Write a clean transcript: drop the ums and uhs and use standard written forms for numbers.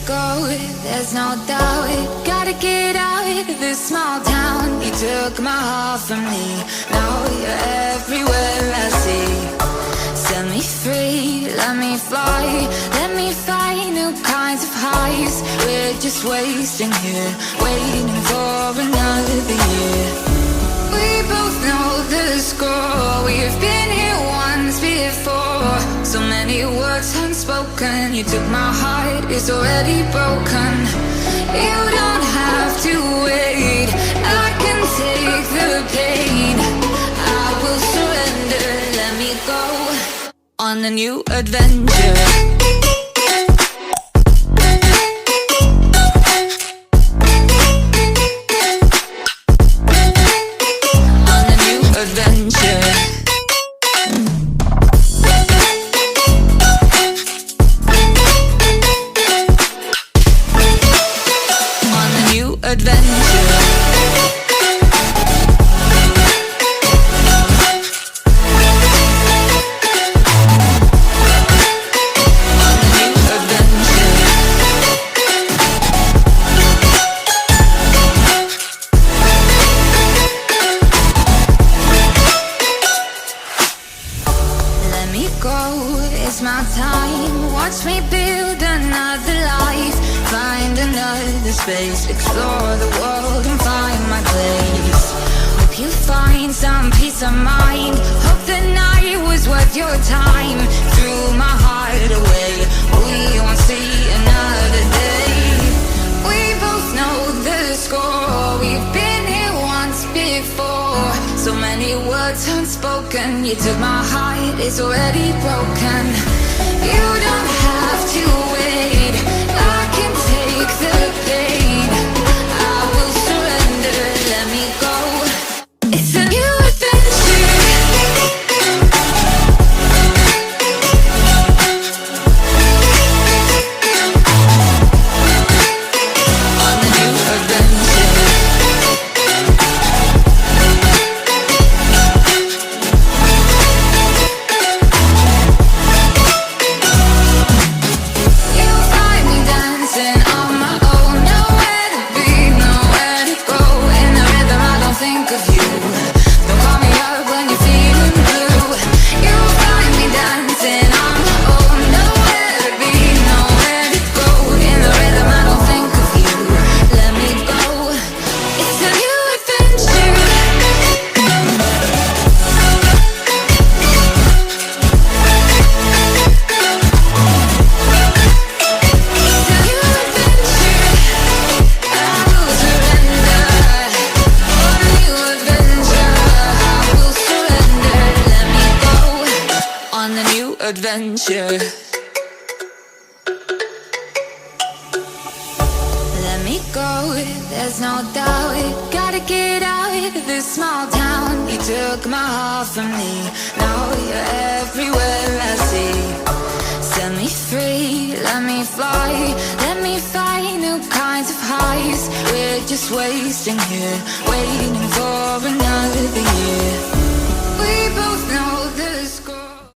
go, there's no doubt. Gotta get out of this small town. You took my heart from me, now you're everywhere I see. Set me free, let me fly, let me find new kinds of highs. We're just wasting here, waiting for another year. We both know the score, we've been here once before. So many words unspoken, you took my heart, it's already broken. You don't have to wait, I can take the pain. I will surrender, let me go on a new adventure. It's my time, watch me build another life. Find another space, explore the world and find my place. Hope you find some peace of mind, hope the night was worth your time. Threw my heart away, we won't see another day. We both know the score, we've been here once before. So many words unspoken, you took my heart, it's already broken. You don't have to wait, I can take the pain. I will surrender, let me go. It's a new adventure. On a new adventure. Adventure. Let me go, there's no doubt. Gotta get out of this small town. You took my heart from me, now you're everywhere I see. Set me free, let me fly, let me find new kinds of highs. We're just wasting here, waiting for another year.